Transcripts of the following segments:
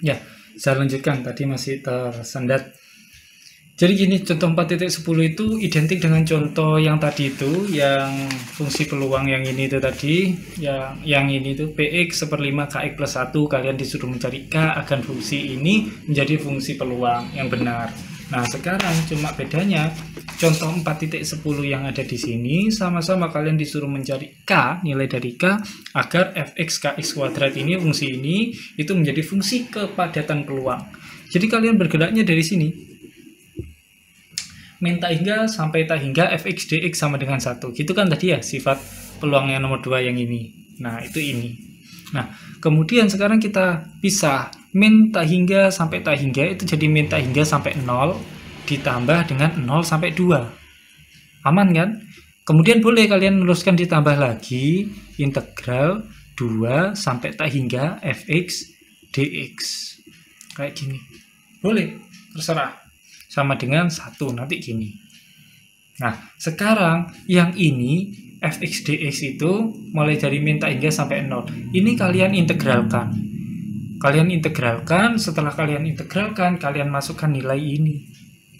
Ya, saya lanjutkan, tadi masih tersendat. Jadi gini, contoh 4.10 itu identik dengan contoh yang tadi itu, yang fungsi peluang yang ini itu tadi, yang ini itu Px seperlima Kx plus 1, kalian disuruh mencari K akan fungsi ini menjadi fungsi peluang yang benar. Nah, sekarang cuma bedanya, contoh 4.10 yang ada di sini, sama-sama kalian disuruh mencari K, nilai dari K, agar fx kx kuadrat ini, fungsi ini, itu menjadi fungsi kepadatan peluang. Jadi kalian bergeraknya dari sini, min tak hingga sampai tak hingga fx dx sama dengan 1. Gitu kan tadi ya sifat peluang yang nomor 2 yang ini. Nah, itu ini. Nah, kemudian sekarang kita pisah. Min tak hingga sampai tak hingga itu jadi min tak hingga sampai 0 ditambah dengan 0 sampai 2. Aman kan? Kemudian boleh kalian meneruskan ditambah lagi integral 2 sampai tak hingga fx dx. Kayak gini. Boleh, terserah. Sama dengan 1, nanti gini. Nah, sekarang yang ini fx dx itu mulai dari min tak hingga sampai 0. Ini kalian integralkan. Setelah kalian integralkan, kalian masukkan nilai ini.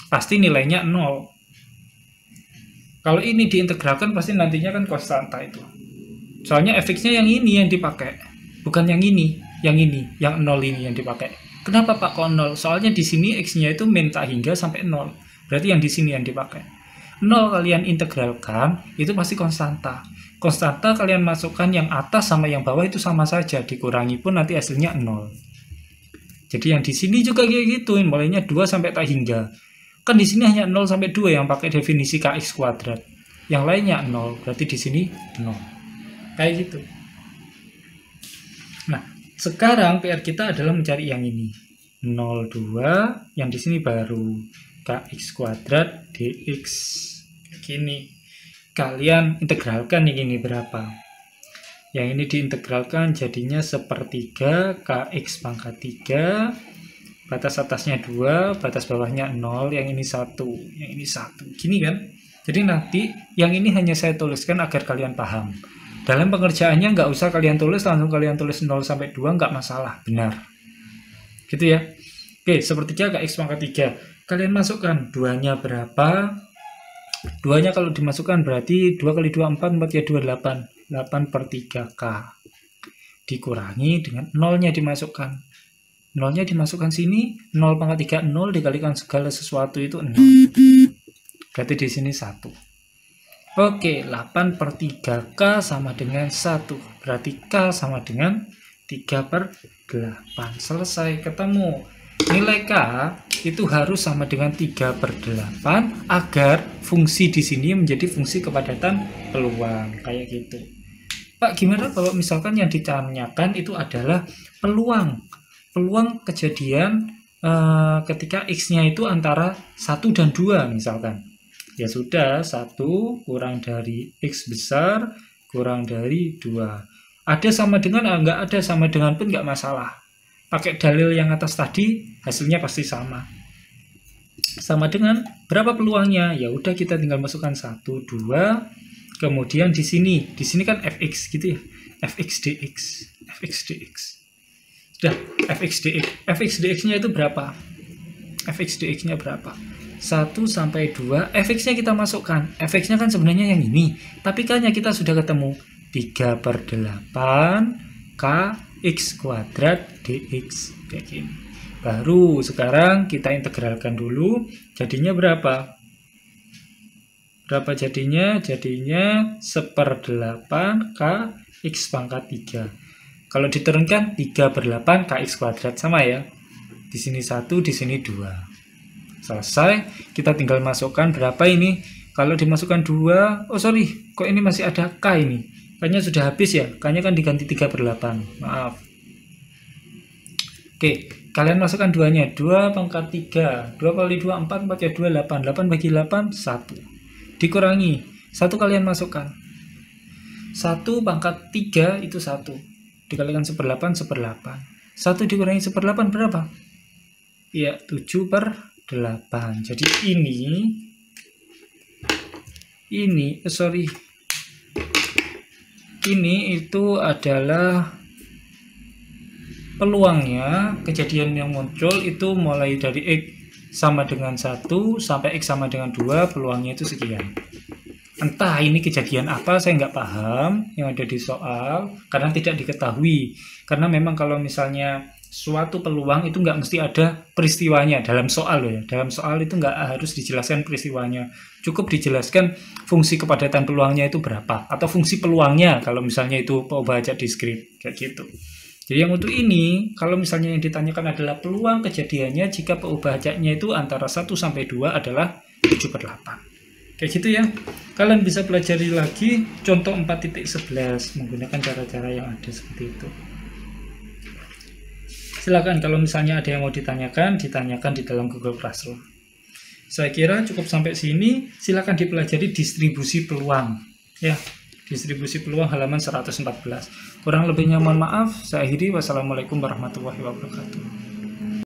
Pasti nilainya 0. Kalau ini diintegralkan pasti nantinya kan konstanta itu. Soalnya fx-nya yang ini yang dipakai, bukan yang ini, yang 0 ini yang dipakai. Kenapa Pak kok 0? Soalnya di sini x-nya itu min tak hingga sampai 0. Berarti yang di sini yang dipakai. 0 kalian integralkan, itu pasti konstanta. Konstanta kalian masukkan yang atas sama yang bawah itu sama saja, dikurangi pun nanti hasilnya 0. Jadi yang di sini juga kayak gitu, mulainya 2 sampai tak hingga. Kan di sini hanya 0 sampai 2 yang pakai definisi kx kuadrat. Yang lainnya 0, berarti di sini 0. Kayak gitu. Nah, sekarang PR kita adalah mencari yang ini. 0,2, yang di sini baru kx kuadrat dx. Kayak gini. Kalian integralkan yang ini berapa? Yang ini diintegralkan jadinya sepertiga kx pangkat 3. Batas atasnya 2, batas bawahnya 0, yang ini 1, yang ini 1. Gini kan? Jadi nanti yang ini hanya saya tuliskan agar kalian paham. Dalam pengerjaannya nggak usah kalian tulis, langsung kalian tulis 0 sampai 2, nggak masalah, benar. Gitu ya. Oke, sepertiga kx pangkat 3. Kalian masukkan 2-nya berapa? 2-nya kalau dimasukkan berarti 2 kali 2, 4, 4 ya 2, 8. 8 per 3K. Dikurangi dengan 0-nya dimasukkan. 0-nya dimasukkan sini, 0 pangkat 3, 0 dikalikan segala sesuatu itu 0. Berarti di sini 1. Oke, 8 per 3K sama dengan 1. Berarti K sama dengan 3 per 8. Selesai, ketemu. Nilai K itu harus sama dengan 3 per 8 agar fungsi di sini menjadi fungsi kepadatan peluang. Kayak gitu. Pak, gimana kalau misalkan yang ditanyakan itu adalah peluang. Peluang kejadian ketika X-nya itu antara 1 dan 2 misalkan. Ya sudah, 1 kurang dari X besar kurang dari 2. Ada sama dengan, enggak ada sama dengan pun enggak masalah. Pakai dalil yang atas tadi, hasilnya pasti sama. Sama dengan berapa peluangnya? Ya udah kita tinggal masukkan 1, 2. Kemudian di sini kan fx gitu ya. Fx dx. Sudah, fx dx. Fx dx-nya itu berapa? Fx dx-nya berapa? 1 sampai 2, fx-nya kita masukkan. Fx-nya kan sebenarnya yang ini, tapi K-nya kita sudah ketemu. 3 per 8 kx kuadrat dx. Kayak gini. Baru sekarang kita integralkan dulu. Jadinya berapa? Berapa jadinya? Jadinya 1/8 kx pangkat 3. Kalau diturunkan 3 per 8 kx kuadrat. Sama ya. Di sini 1, di sini 2. Selesai, kita tinggal masukkan berapa ini. Kalau dimasukkan 2, oh sorry, kok ini masih ada K ini. K-nya sudah habis ya, K-nya kan diganti 3 per 8, maaf. Oke, kalian masukkan 2-nya, 2 pangkat 3, 2 kali 2, 4, 4 ya 2, 8, 8 bagi 8, 1. Dikurangi, 1 kalian masukkan. 1 pangkat 3 itu 1, dikalikan 1/8, 1/8. 1 dikurangi 1/8 berapa? Ya, 7 per 8. Jadi ini itu adalah peluangnya kejadian yang muncul itu mulai dari X sama dengan 1 sampai X sama dengan 2, peluangnya itu sekian. Entah ini kejadian apa, saya nggak paham yang ada di soal, karena tidak diketahui. Karena memang kalau misalnya suatu peluang itu nggak mesti ada peristiwanya dalam soal loh ya. Dalam soal itu nggak harus dijelaskan peristiwanya. Cukup dijelaskan fungsi kepadatan peluangnya itu berapa, atau fungsi peluangnya kalau misalnya itu pembaca diskrit, kayak gitu. Jadi yang untuk ini, kalau misalnya yang ditanyakan adalah peluang kejadiannya jika pembacanya itu antara 1 sampai 2 adalah 7/8. Kayak gitu ya. Kalian bisa pelajari lagi contoh 4.11 menggunakan cara-cara yang ada seperti itu. Silakan kalau misalnya ada yang mau ditanyakan di dalam Google Classroom. Saya kira cukup sampai sini. Silakan dipelajari distribusi peluang. Ya, distribusi peluang halaman 114. Kurang lebihnya mohon maaf. Saya akhiri. Wassalamualaikum warahmatullahi wabarakatuh.